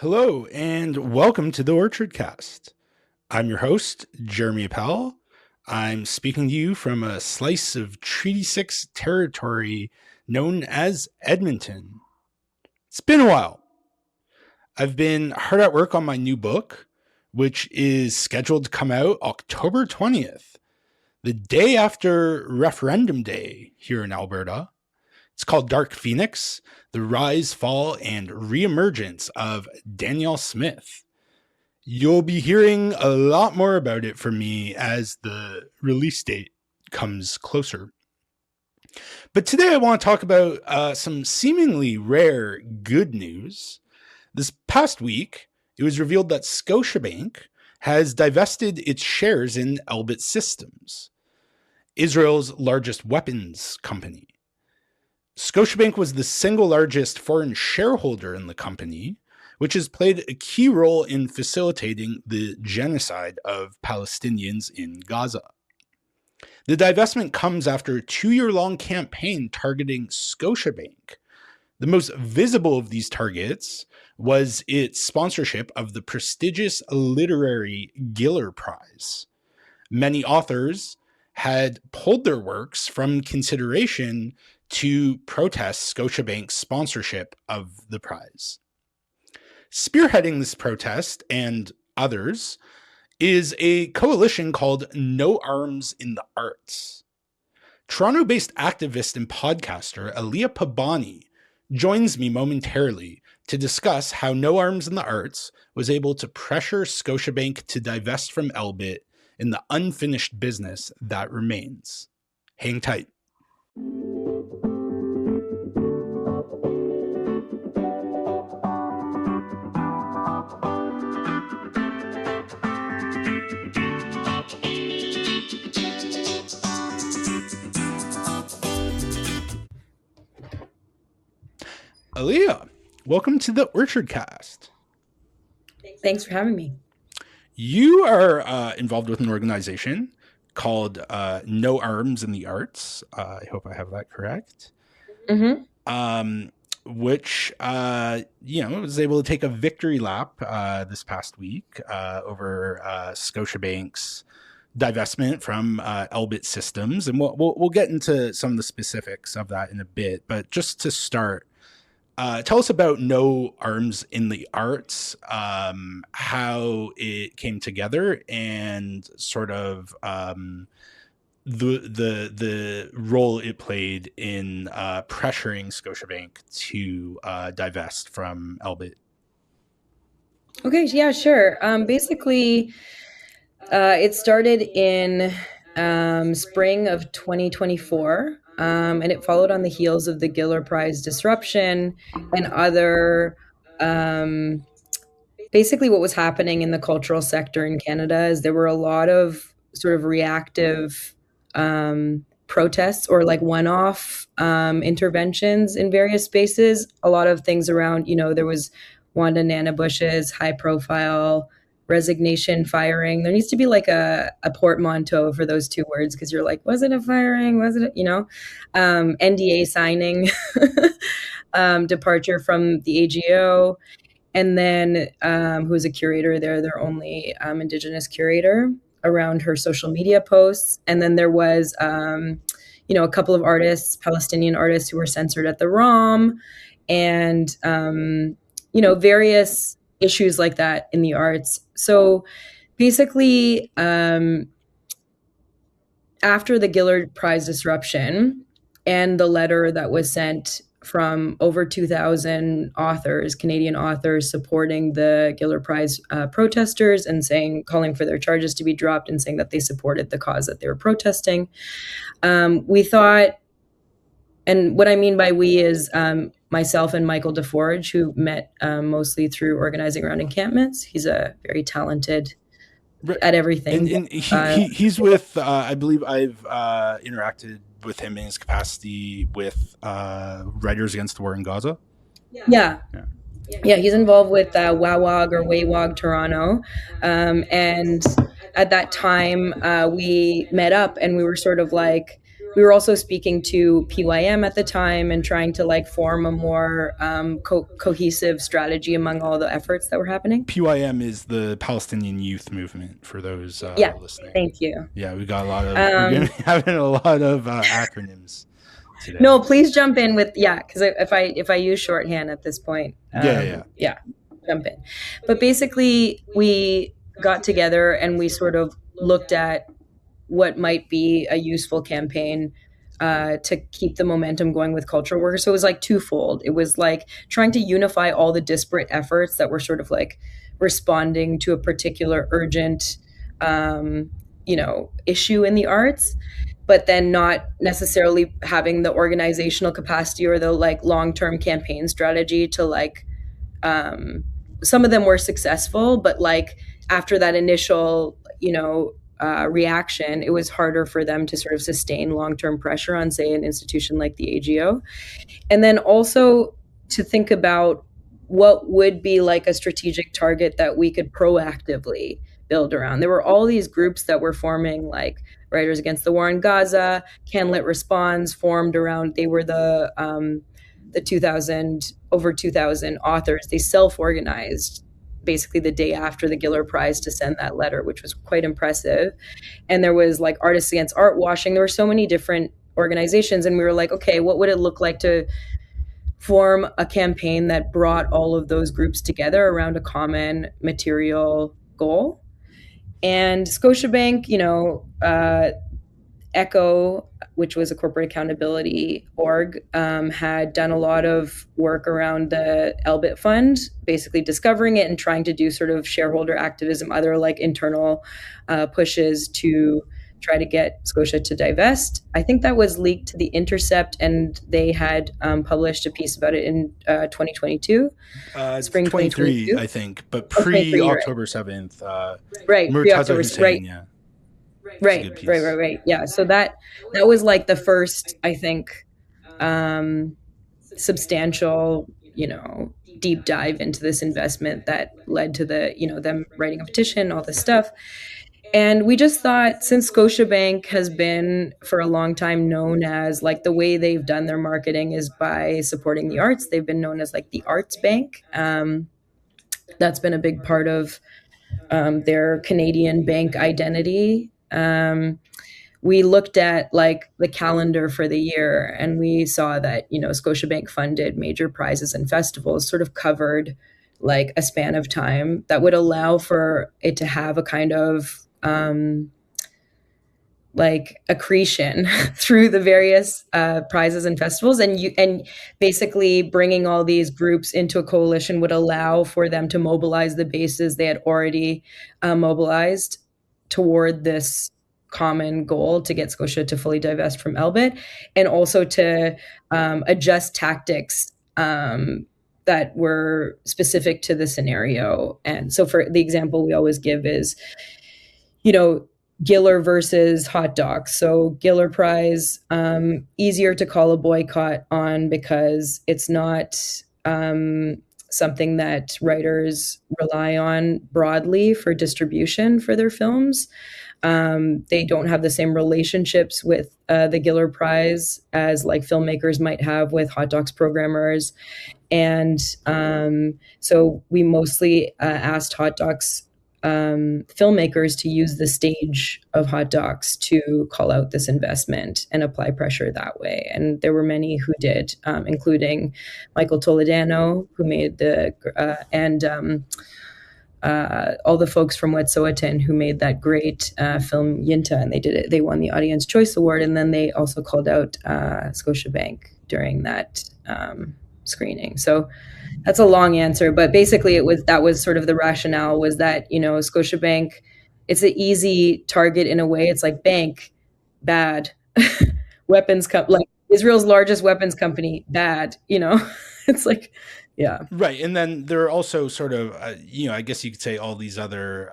Hello, and welcome to the Orchard Cast. I'm your host, Jeremy Appel. I'm speaking to you from a slice of Treaty 6 territory known as Edmonton. It's been a while. I've been hard at work on my new book, which is scheduled to come out October 20th, the day after Referendum Day here in Alberta. It's called Dark Phoenix, The Rise, Fall, and Reemergence of Danielle Smith. You'll be hearing a lot more about it from me as the release date comes closer. But today I want to talk about some seemingly rare good news. This past week, it was revealed that Scotiabank has divested its shares in Elbit Systems, Israel's largest weapons company. Scotiabank was the single largest foreign shareholder in the company, which has played a key role in facilitating the genocide of Palestinians in Gaza. The divestment comes after a 2-year-long campaign targeting Scotiabank. The most visible of these targets was its sponsorship of the prestigious literary Giller Prize. Many authors had pulled their works from consideration to protest Scotiabank's sponsorship of the prize. Spearheading this protest and others is a coalition called No Arms in the Arts. Toronto-based activist and podcaster Aliyah Pabani joins me momentarily to discuss how No Arms in the Arts was able to pressure Scotiabank to divest from Elbit in the unfinished business that remains. Hang tight. Aliyah, welcome to the Orchard Cast. Thanks for having me. You are involved with an organization called No Arms in the Arts. I hope I have that correct. Mm-hmm. Which was able to take a victory lap this past week over Scotiabank's divestment from Elbit Systems, and we'll get into some of the specifics of that in a bit. But just to start, tell us about No Arms in the Arts, how it came together, and sort of the role it played in pressuring Scotiabank to divest from Elbit. Okay, yeah, sure. Basically, it started in spring of 2024. And it followed on the heels of the Giller Prize disruption and other, basically what was happening in the cultural sector in Canada is there were a lot of sort of reactive protests or like one-off interventions in various spaces. A lot of things around, there was Wanda Nana Bush's high-profile resignation, firing. There needs to be like a portmanteau for those two words, because you're like, was it a firing? Was it, NDA signing, departure from the AGO, and then who's a curator there, their only Indigenous curator, around her social media posts. And then there was, a couple of artists, Palestinian artists, who were censored at the ROM, and, various issues like that in the arts. So basically, after the Giller Prize disruption and the letter that was sent from over 2,000 authors, Canadian authors, supporting the Giller Prize protesters and calling for their charges to be dropped and saying that they supported the cause that they were protesting, we thought, and what I mean by we is myself and Michael DeForge, who met mostly through organizing around encampments. He's a very talented at everything. And he's with, I believe I've interacted with him in his capacity with Writers Against the War in Gaza. Yeah, he's involved with WAWOG or WAWOG Toronto. And at that time, we met up and we were sort of like, we were also speaking to PYM at the time and trying to like form a more cohesive strategy among all the efforts that were happening. PYM is the Palestinian Youth Movement, for those Yeah, listening. thank you. Yeah, we got we're going to be having a lot of acronyms today. No, please jump in with, because if I use shorthand at this point, yeah, jump in. But basically, we got together and we sort of looked at what might be a useful campaign to keep the momentum going with cultural workers. So it was like twofold. It was like trying to unify all the disparate efforts that were sort of like responding to a particular urgent, issue in the arts, but then not necessarily having the organizational capacity or the like long-term campaign strategy to like, some of them were successful, but like after that initial, reaction, it was harder for them to sort of sustain long-term pressure on, say, an institution like the AGO. And then also to think about what would be like a strategic target that we could proactively build around. There were all these groups that were forming, like Writers Against the War in Gaza, Canlit Responds, formed around, they were the 2,000 authors. They self-organized basically the day after the Giller Prize to send that letter, which was quite impressive. And there was like Artists Against Art Washing. There were so many different organizations, and we were like, okay, what would it look like to form a campaign that brought all of those groups together around a common material goal? And Scotiabank, ECHO, which was a corporate accountability org, had done a lot of work around the Elbit Fund, basically discovering it and trying to do sort of shareholder activism, other like internal pushes to try to get Scotia to divest. I think that was leaked to The Intercept, and they had published a piece about it in 2022. Spring 2022, I think, but pre-October 7th. Right, pre-October, right. Yeah. Right. Yeah. So that was like the first, I think, substantial, deep dive into this investment that led to them writing a petition, all this stuff. And we just thought, since Scotiabank has been for a long time known as like, the way they've done their marketing is by supporting the arts. They've been known as like the arts bank. That's been a big part of their Canadian bank identity. We looked at like the calendar for the year, and we saw that, Scotiabank funded major prizes and festivals, sort of covered like a span of time that would allow for it to have a kind of like accretion through the various prizes and festivals, and basically bringing all these groups into a coalition would allow for them to mobilize the bases they had already mobilized toward this common goal to get Scotia to fully divest from Elbit, and also to adjust tactics that were specific to the scenario. And so, for the example we always give is, Giller versus hot dogs. So Giller Prize, easier to call a boycott on because it's not something that writers rely on broadly for distribution for their films. They don't have the same relationships with the Giller Prize as like filmmakers might have with hot dogs programmers. And so we mostly asked hot dogs filmmakers to use the stage of hot docs to call out this investment and apply pressure that way. And there were many who did, including Michael Toledano, who made and all the folks from Wet'suwet'en who made that great film Yinta, and they won the Audience Choice Award. And then they also called out Scotiabank during that screening. So that's a long answer, but basically that was sort of the rationale, was that, Scotiabank, it's an easy target in a way. It's like bank, bad, weapons, like Israel's largest weapons company, bad, it's like, yeah. Right. And then there are also sort of, I guess you could say all these other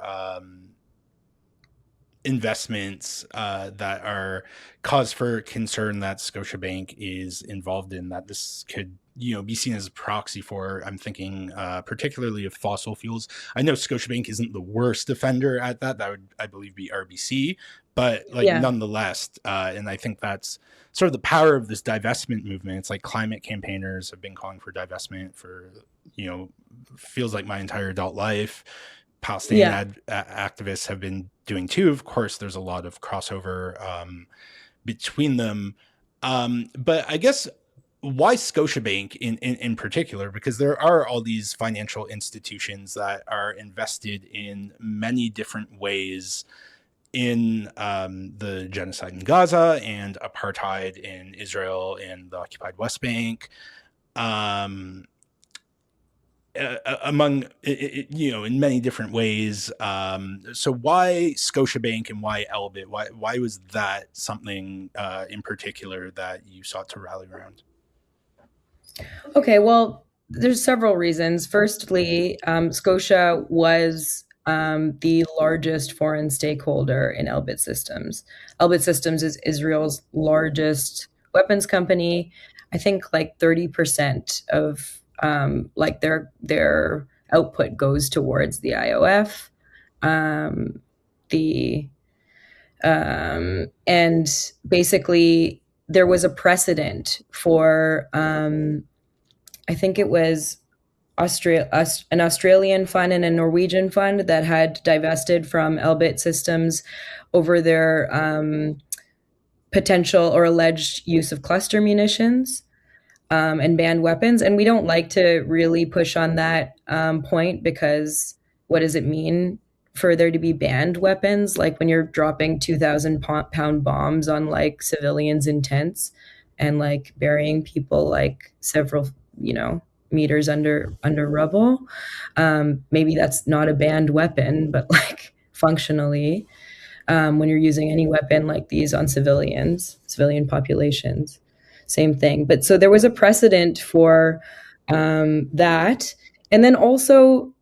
investments that are cause for concern that Scotiabank is involved in, that this could be seen as a proxy for. I'm thinking particularly of fossil fuels. I know Scotiabank isn't the worst offender at that. That would, I believe, be RBC, but like Yeah. nonetheless, and I think that's sort of the power of this divestment movement. It's like climate campaigners have been calling for divestment for feels like my entire adult life. Palestinian activists have been doing too. Of course, there's a lot of crossover between them. But I guess why Scotiabank in particular? Because there are all these financial institutions that are invested in many different ways in the genocide in Gaza and apartheid in Israel and the occupied West Bank. Among in many different ways. So why Scotiabank and why Elbit? Why was that something in particular that you sought to rally around? Okay, well, there's several reasons. Firstly, Scotia was the largest foreign stakeholder in Elbit Systems. Elbit Systems is Israel's largest weapons company. I think like 30% of like their output goes towards the IOF. The And basically there was a precedent for I think it was an Australian fund and a Norwegian fund that had divested from Elbit Systems over their potential or alleged use of cluster munitions and banned weapons. And we don't like to really push on that point, because what does it mean for there to be banned weapons? Like when you're dropping 2,000-pound bombs on like civilians in tents and like burying people like several, meters under rubble. Maybe that's not a banned weapon, but like functionally, when you're using any weapon like these on civilian populations, same thing. But so there was a precedent for that. And then also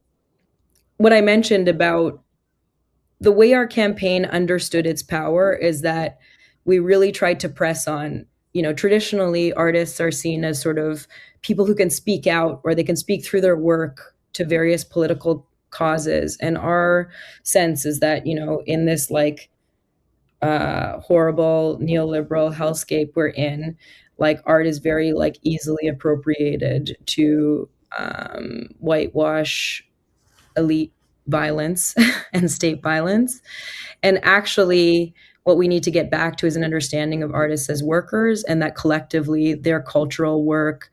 what I mentioned about the way our campaign understood its power is that we really tried to press on, traditionally artists are seen as sort of people who can speak out, or they can speak through their work to various political causes. And our sense is that, in this like horrible neoliberal hellscape we're in, like art is very like easily appropriated to whitewash elite violence and state violence. And actually, what we need to get back to is an understanding of artists as workers, and that collectively their cultural work,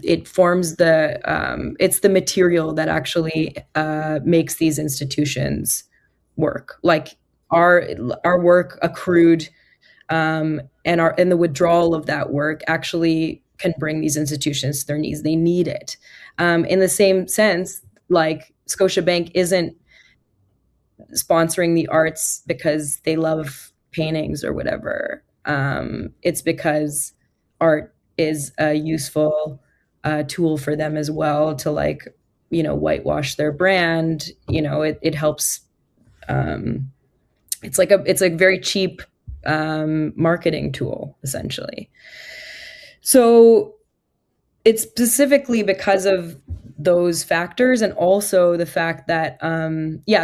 it forms it's the material that actually makes these institutions work. Like our work accrued, and the withdrawal of that work actually can bring these institutions to their knees. They need it. In the same sense, like Scotiabank isn't sponsoring the arts because they love paintings or whatever. It's because art is a useful tool for them as well to like, whitewash their brand. It helps. It's a very cheap marketing tool, essentially. So it's specifically because of those factors, and also the fact that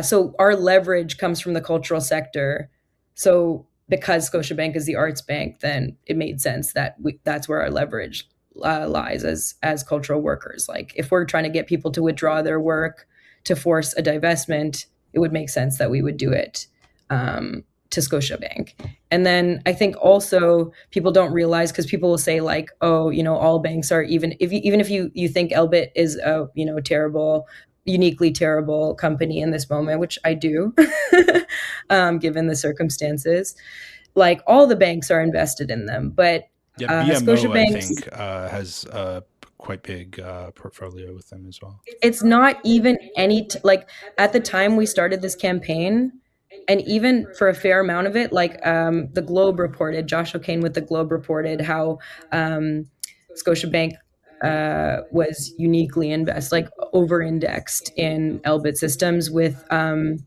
so our leverage comes from the cultural sector. So because Scotiabank is the arts bank, then it made sense that that's where our leverage lies as cultural workers. Like if we're trying to get people to withdraw their work to force a divestment, it would make sense that we would do it to Scotiabank. And then I think also people don't realize, because people will say like, oh, all banks are, even if you think Elbit is a terrible, uniquely terrible company in this moment, which I do, given the circumstances, like all the banks are invested in them. But BMO, I think, has a quite big portfolio with them as well. It's not even like at the time we started this campaign, and even for a fair amount of it, like the Globe reported, Josh O'Kane with the Globe reported how Scotiabank was uniquely over-indexed in Elbit Systems with an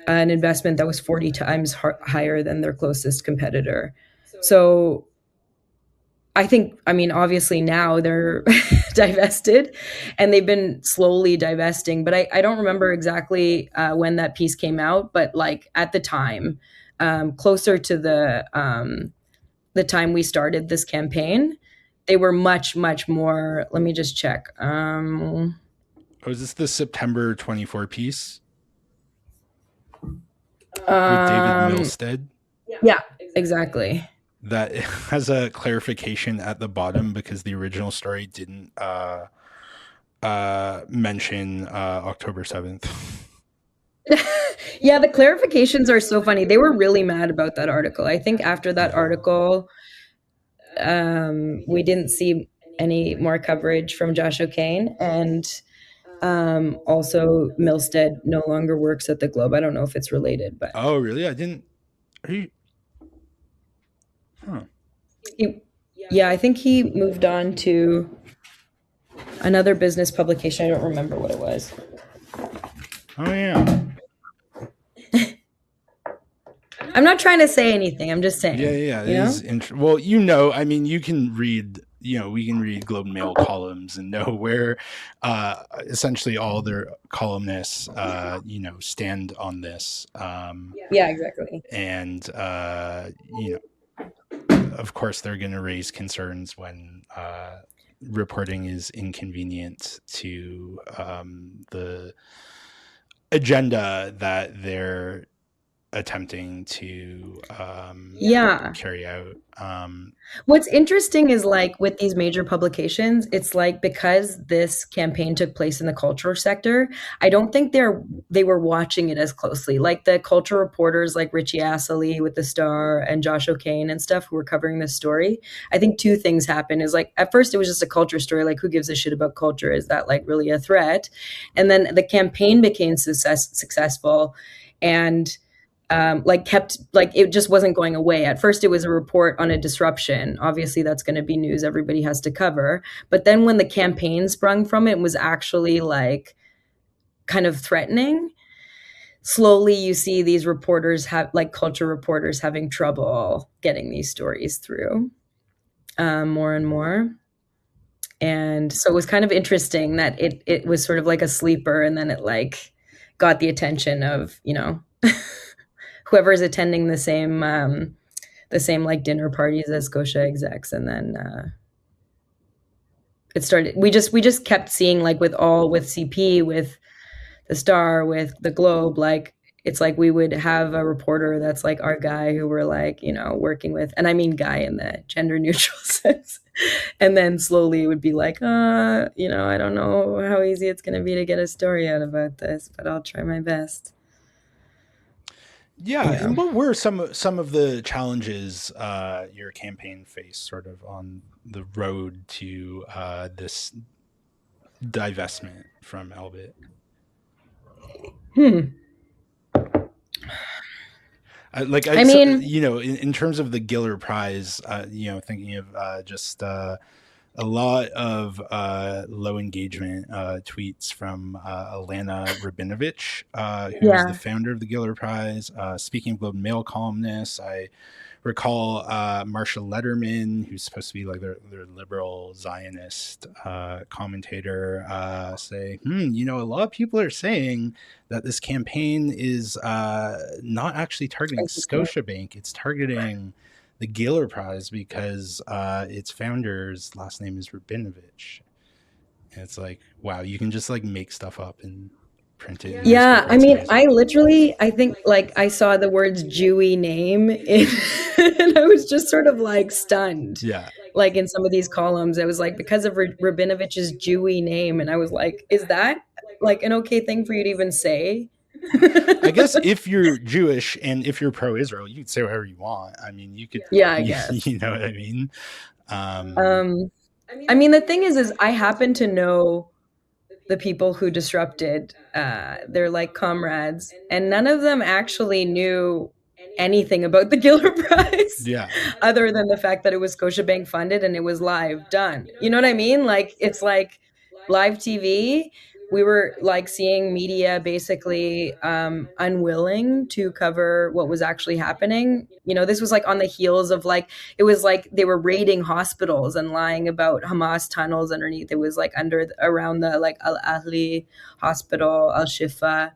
investment that was 40 times higher than their closest competitor. So I think, I mean, obviously now they're divested and they've been slowly divesting, but I don't remember exactly when that piece came out, but like at the time, closer to the time we started this campaign, they were much, much more. Let me just check. Oh, is this the September 24 piece with David Um, Milstead? yeah, exactly. That has a clarification at the bottom because the original story didn't mention October 7th. Yeah, the clarifications are so funny. They were really mad about that article. I think after that article, we didn't see any more coverage from Josh O'Kane, and also Milstead no longer works at the Globe. I don't know if it's related, but Oh, really? I didn't. Are you? Huh. yeah, I think he moved on to another business publication. I don't remember what it was. Oh, yeah. I'm not trying to say anything. I'm just saying. Yeah. It You know? is interesting. Well, I mean, you can read. We can read Globe and Mail columns and know where essentially all their columnists, stand on this. Yeah, exactly. And, of course, they're going to raise concerns when reporting is inconvenient to the agenda that they're attempting to Yeah. carry out. What's interesting is like with these major publications, it's like because this campaign took place in the culture sector, I don't think they were watching it as closely. Like the culture reporters like Richie Astley with the Star and Josh O'Kane and stuff who were covering this story. I think two things happened is like at first it was just a culture story, like who gives a shit about culture? Is that like really a threat? And then the campaign became successful and kept like it just wasn't going away. At first it was a report on a disruption. Obviously that's going to be news everybody has to cover. But then when the campaign sprung from it was actually like kind of threatening, slowly you see these reporters have like culture reporters having trouble getting these stories through more and more. And so it was kind of interesting that it was sort of like a sleeper and then it like got the attention of, whoever's attending the same like dinner parties as Scotia execs, and then it started. We just kept seeing like with CP, with the Star, with the Globe, like it's like we would have a reporter that's like our guy who we're like working with, and I mean guy in the gender neutral sense. And then slowly it would be like, I don't know how easy it's going to be to get a story out about this, but I'll try my best. Yeah, Yeah. and what were some of the challenges your campaign faced, sort of on the road to this divestment from Elbit? Hmm. I mean, In terms of the Giller Prize, thinking of just a lot of low engagement tweets from Alana Rabinovich, who is the yeah. founder of the Giller Prize. Speaking of Globe and Mail columnists, I recall Marsha Letterman, who's supposed to be like their liberal Zionist commentator, say, a lot of people are saying that this campaign is not actually targeting Scotiabank. It's targeting the Giller Prize because its founder's last name is Rabinovich. And it's like, wow, you can just like make stuff up and print it. Yeah, I mean, I think like I saw the words Jewy name in, and I was just sort of like stunned. Yeah. Like in some of these columns, it was like because of Rabinovich's Jewy name, and I was like, is that like an okay thing for you to even say? I guess if you're Jewish and if you're pro-Israel, you can say whatever you want. I mean, you could, Yeah, I guess. you know what I mean? I mean, the thing is I happen to know the people who disrupted. They're like comrades, and none of them actually knew anything about the Giller Prize. Yeah. Other than the fact that it was Scotiabank funded and it was live done. You know what I mean? Like it's like live TV. we were like seeing media basically unwilling to cover what was actually happening. This was like on the heels of like, it was like they were raiding hospitals and lying about Hamas tunnels underneath. It was like around the like Al Ahli hospital, Al Shifa.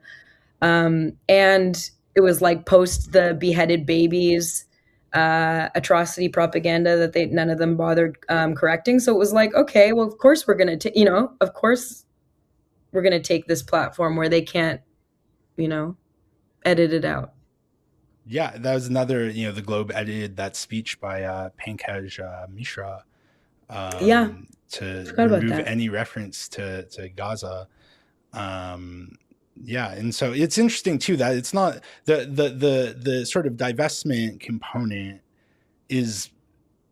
And it was like post the beheaded babies atrocity propaganda that none of them bothered correcting. So it was like, okay, well, of course we're going to, of course we're going to take this platform where they can't, edit it out. Yeah, that was another. The Globe edited that speech by Pankaj Mishra Yeah, to forgot about remove that. any reference to Gaza. Um, yeah, and so it's interesting too that it's not the sort of divestment component is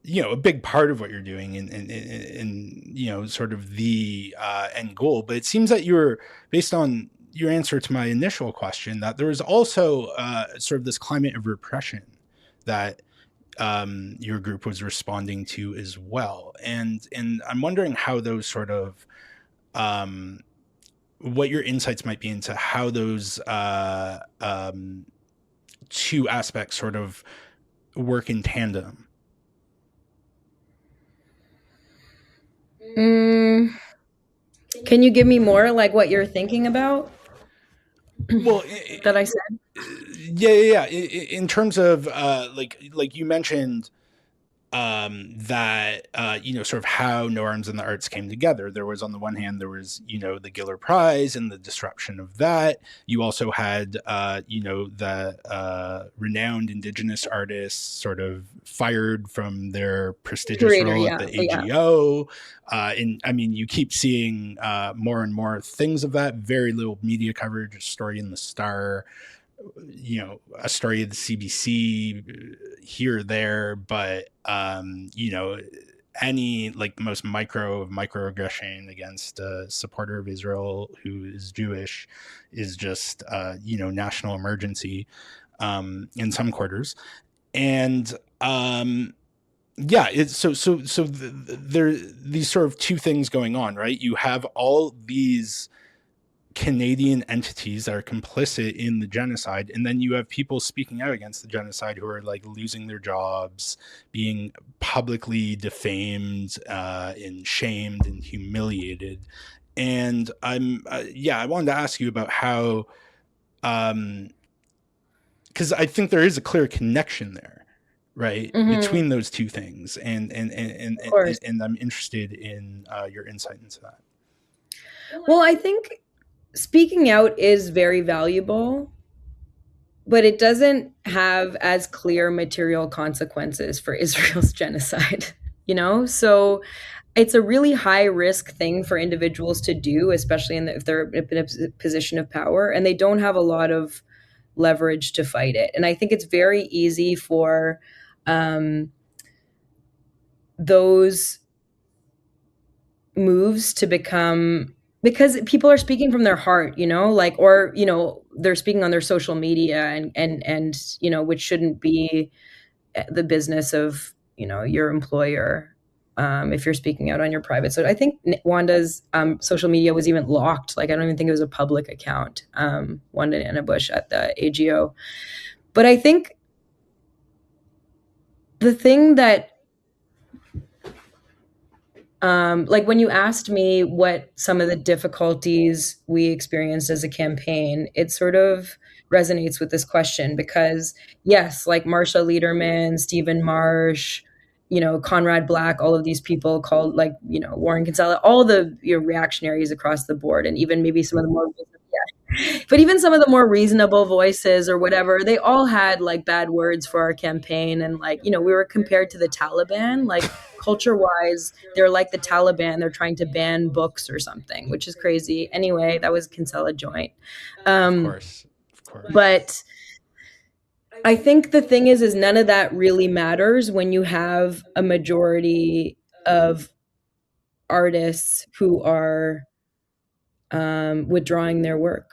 a big part of what you're doing in sort of the end goal. But it seems that you're, based on your answer to my initial question, that there was also sort of this climate of repression that your group was responding to as well. And I'm wondering how those sort of what your insights might be into how those two aspects sort of work in tandem. Mm, can you give me more like what you're thinking about Well, that I said? yeah. In terms of like you mentioned that sort of how No Arms and the Arts came together. There was, on the one hand, there was the Giller Prize and the disruption of that. You also had the renowned Indigenous artists sort of fired from their prestigious Curator, role at yeah, the yeah. AGO. And I mean, you keep seeing more and more things of that. Very little media coverage. A story in the Star, a story of the CBC here or there, but any like the most micro of microaggression against a supporter of Israel who is Jewish is just national emergency in some quarters. And yeah, it's so there these sort of two things going on, right? You have all these Canadian entities that are complicit in the genocide, and then you have people speaking out against the genocide who are like losing their jobs, being publicly defamed and shamed and humiliated. And I wanted to ask you about how, because I think there is a clear connection there, right, Mm-hmm. between those two things, Of course. and I'm interested in your insight into that. Well, I think speaking out is very valuable, but it doesn't have as clear material consequences for Israel's genocide, So it's a really high risk thing for individuals to do, especially if they're in a position of power and they don't have a lot of leverage to fight it. And I think it's very easy for those moves to become, because people are speaking from their heart, or they're speaking on their social media, and which shouldn't be the business of your employer, if you're speaking out on your private. So I think Wanda's social media was even locked. Like, I don't even think it was a public account, Wanda and Anna Bush at the AGO. But I think the thing that like when you asked me what some of the difficulties we experienced as a campaign, it sort of resonates with this question because, yes, like Marsha Lederman, Stephen Marsh, Conrad Black, all of these people called, like, Warren Kinsella, all the reactionaries across the board, and even maybe some of the more, but even some of the more reasonable voices or whatever, they all had like bad words for our campaign. And like, we were compared to the Taliban, like culture wise, they're like the Taliban. They're trying to ban books or something, which is crazy. Anyway, that was Kinsella joint. Of Um, course, of course. but I think the thing is none of that really matters when you have a majority of artists who are withdrawing their work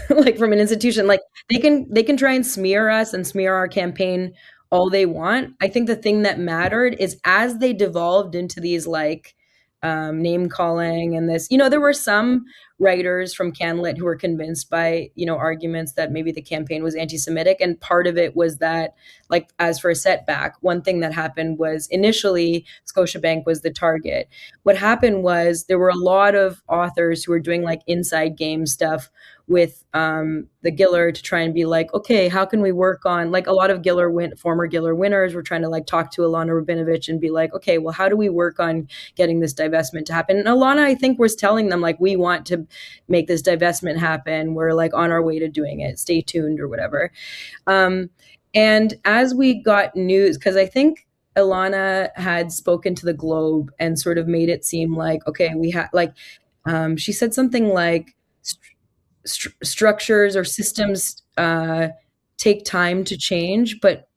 like from an institution. Like, they can try and smear us and smear our campaign all they want. I think the thing that mattered is as they devolved into these like name calling and this, there were some writers from CanLit who were convinced by, arguments that maybe the campaign was anti-Semitic. And part of it was that, like, as for a setback, one thing that happened was initially Scotiabank was the target. What happened was there were a lot of authors who were doing like inside game stuff with the Giller to try and be like, okay, how can we work on, like, a lot of former Giller winners were trying to like talk to Alana Rabinovich and be like, okay, well, how do we work on getting this divestment to happen? And Alana, I think, was telling them like, we want to make this divestment happen. We're like on our way to doing it. Stay tuned or whatever. And as we got news, because I think Ilana had spoken to the Globe and sort of made it seem like, okay, we had like, she said something like structures or systems take time to change, but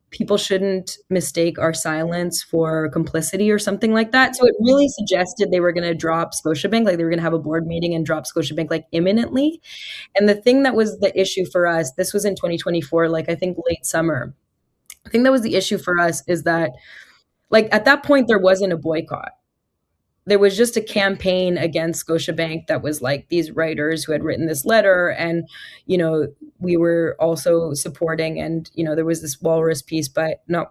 people shouldn't mistake our silence for complicity or something like that. So it really suggested they were going to drop Scotiabank, like they were going to have a board meeting and drop Scotiabank like imminently. And the thing that was the issue for us, this was in 2024, like I think late summer. I think that was the issue for us is that, like, at that point, there wasn't a boycott. There was just a campaign against Scotiabank that was like these writers who had written this letter. And, we were also supporting, and, there was this Walrus piece by Josiah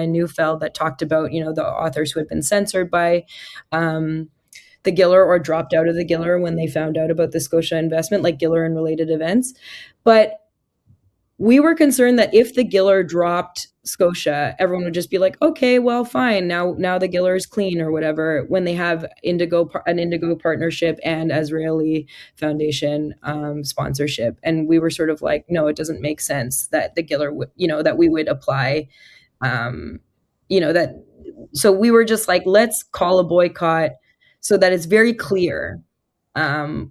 Neufeld that talked about, the authors who had been censored by the Giller or dropped out of the Giller when they found out about the Scotia investment, like Giller and related events. But we were concerned that if the Giller dropped Scotia, everyone would just be like, okay, well, fine. Now the Giller is clean or whatever, when they have an Indigo partnership and Azraeli Foundation sponsorship. And we were sort of like, no, it doesn't make sense that the Giller would, that we would apply, that. So we were just like, let's call a boycott so that it's very clear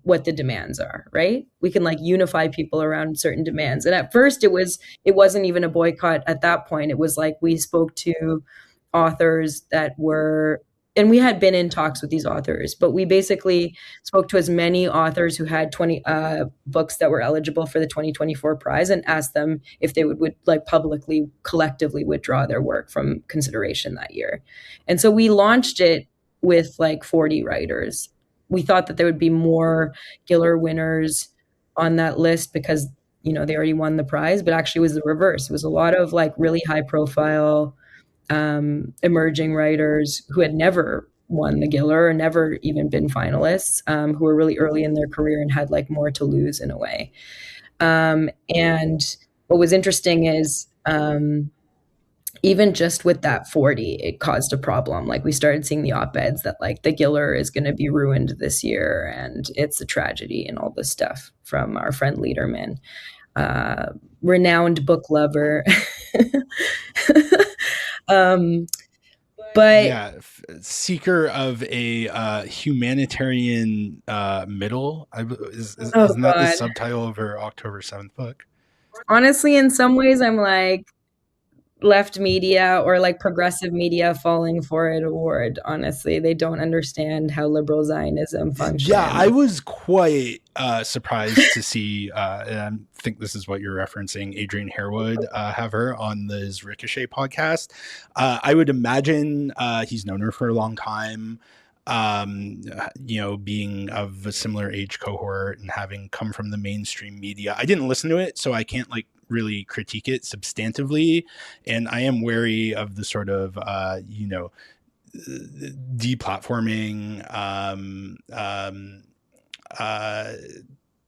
what the demands are, right? We can like unify people around certain demands. And at first it wasn't even a boycott at that point. It was like we spoke to authors that were, and we had been in talks with these authors, but we basically spoke to as many authors who had 20 books that were eligible for the 2024 prize and asked them if they would like publicly, collectively withdraw their work from consideration that year. And so we launched it with like 40 writers. We thought that there would be more Giller winners on that list because, they already won the prize, but actually it was the reverse. It was a lot of like really high profile emerging writers who had never won the Giller or never even been finalists, who were really early in their career and had like more to lose in a way. And what was interesting is, even just with that 40, it caused a problem. Like we started seeing the op-eds that like the Giller is going to be ruined this year and it's a tragedy and all this stuff from our friend Lederman, renowned book lover. But yeah, seeker of a humanitarian middle. Isn't that the subtitle of her October 7th book? Honestly, in some ways, I'm like, left media or like progressive media falling for an award. Honestly, they don't understand how liberal Zionism functions. Yeah, I was quite surprised to see, and I think this is what you're referencing, Adrian Harewood have her on the Ricochet podcast. I would imagine he's known her for a long time. Being of a similar age cohort and having come from the mainstream media. I didn't listen to it, so I can't like really critique it substantively. And I am wary of the sort of, deplatforming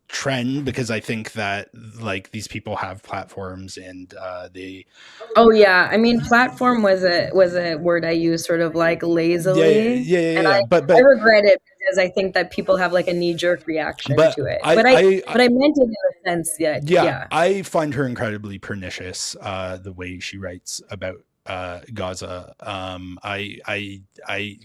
trend, because I think that like these people have platforms and they. Oh yeah, I mean, platform was a word I used sort of like lazily. Yeah. But I regret it because I think that people have like a knee jerk reaction to it. But I meant it in a sense. Yeah. I find her incredibly pernicious. The way she writes about Gaza.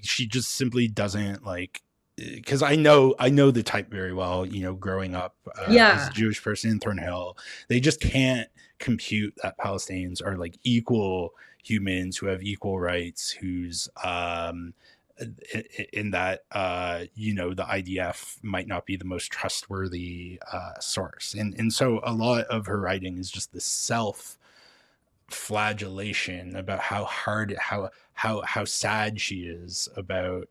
She just simply doesn't like. Because I know the type very well, growing up as a Jewish person in Thornhill, they just can't compute that Palestinians are like equal humans who have equal rights, who's in that, the IDF might not be the most trustworthy source. And so a lot of her writing is just the self flagellation about how hard, how sad she is about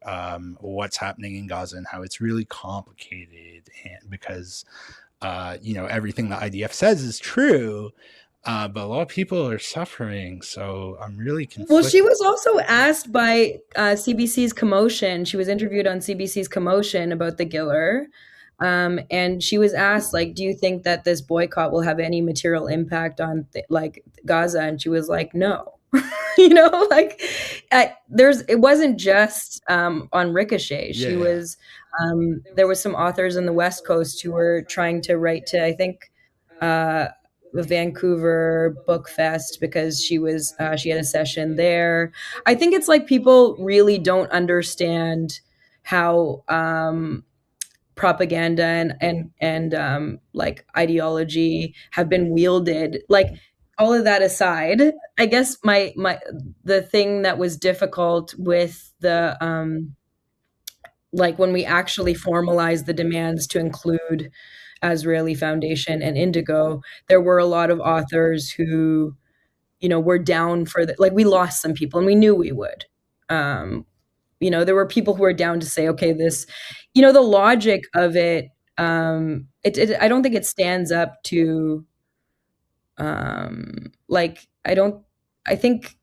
what's happening in Gaza, and how it's really complicated, and because everything the IDF says is true, but a lot of people are suffering. So I'm really Well, she conflicted. was also asked by CBC's Commotion. She was interviewed on CBC's Commotion about the Giller. And she was asked, like, do you think that this boycott will have any material impact on like Gaza? And she was like, no. Like it wasn't just on Ricochet. Yeah, She yeah. was there was some authors in the West Coast who were trying to write to, I think, uh, the Vancouver Book Fest, because she had a session there. I think it's like people really don't understand how propaganda and like ideology have been wielded. Like, all of that aside, I guess my the thing that was difficult with the like when we actually formalized the demands to include Azrieli Foundation and Indigo, there were a lot of authors who, were down for the, like, we lost some people and we knew we would. Um, there were people who were down to say, okay, this, the logic of it, I don't think it stands up to, like, I think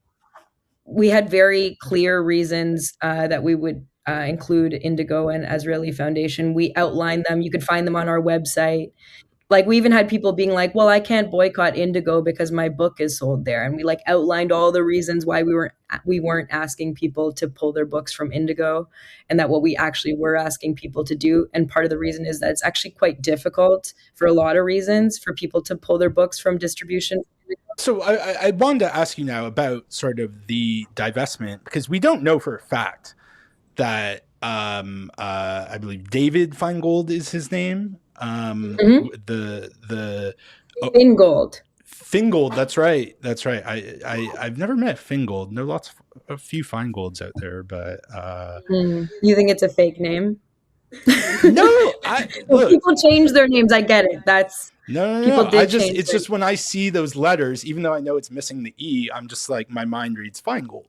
we had very clear reasons that we would include Indigo and Azrieli Foundation. We outlined them. You could find them on our website. Like, we even had people being like, well, I can't boycott Indigo because my book is sold there. And we like outlined all the reasons why we weren't asking people to pull their books from Indigo, and that what we actually were asking people to do. And part of the reason is that it's actually quite difficult, for a lot of reasons, for people to pull their books from distribution. So I wanted to ask you now about sort of the divestment, because we don't know for a fact that I believe David Feingold is his name. Mhm. The oh, Fingold. Fingold. That's right. That's right. I've never met Fingold. Know a few Feingolds out there, but You think it's a fake name? no. I Well, look. people change their names. I get it. People No. did change It's their just when I see those letters, even though I know it's missing the E, I'm just like, my mind reads Feingold.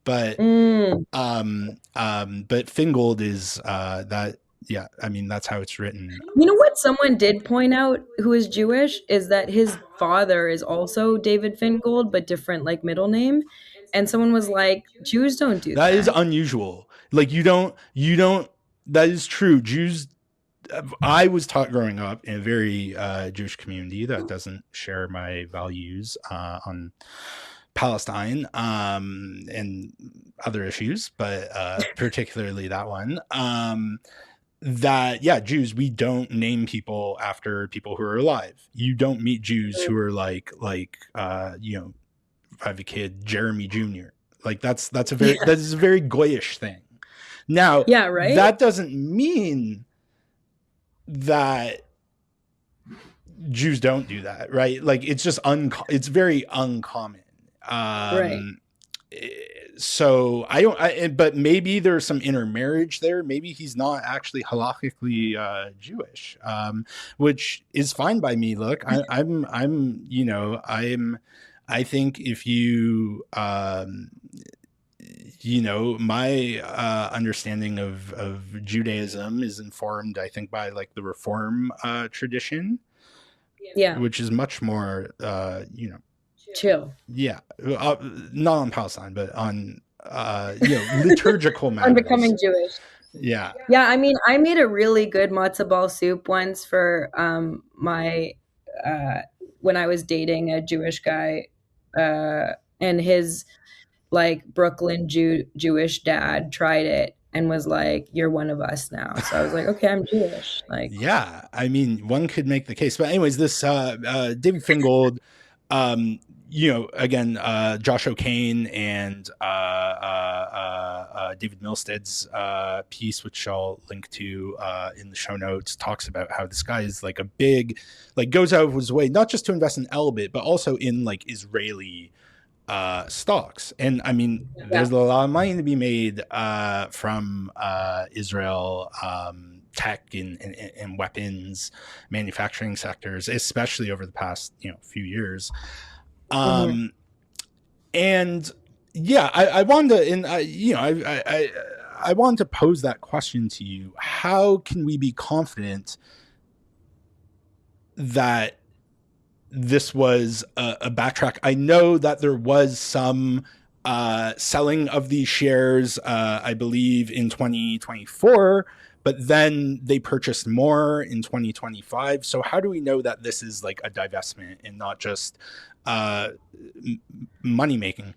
But Mm. but Fingold is that. Yeah, I mean, that's how it's written. You know what someone did point out, who is Jewish, is that his father is also David Fingold, but different, like, middle name. And someone was like, Jews don't do That is that. unusual. Like, you don't. That is true. Jews. I was taught growing up in a very Jewish community that doesn't share my values on Palestine and other issues, but particularly that one. That, yeah, Jews, we don't name people after people who are alive. You don't meet Jews who are like I have a kid, Jeremy Jr. Like, that is a very Goyish thing. Now, Yeah, right? that doesn't mean that Jews don't do that, right? Like, it's just it's very uncommon. Right. So but maybe there's some intermarriage there. Maybe he's not actually halakhically Jewish, which is fine by me. Look, I think if you, my understanding of Judaism is informed, I think, by like the Reform tradition, Yeah. which is much more, Chill. yeah, not on Palestine, but on liturgical On matters. becoming Jewish. Yeah. Yeah, I mean, I made a really good matzo ball soup once for my when I was dating a Jewish guy, and his, like, Brooklyn Jewish dad tried it and was like, "You're one of us now." So I was like, "Okay, I'm Jewish." Like, Yeah, I mean, one could make the case. But anyways, this David Fingold, again, Josh O'Kane and David Milstead's piece, which I'll link to in the show notes, talks about how this guy is like a big, like, goes out of his way not just to invest in Elbit, but also in like Israeli stocks. And I mean, there's a lot of money to be made from Israel tech and weapons manufacturing sectors, especially over the past few years. mhm. And yeah, I wanted to, and I wanted to pose that question to you. How can we be confident that this was a backtrack? I know that there was some selling of these shares, I believe, in 2024, but then they purchased more in 2025. So how do we know that this is like a divestment and not just uh, money making?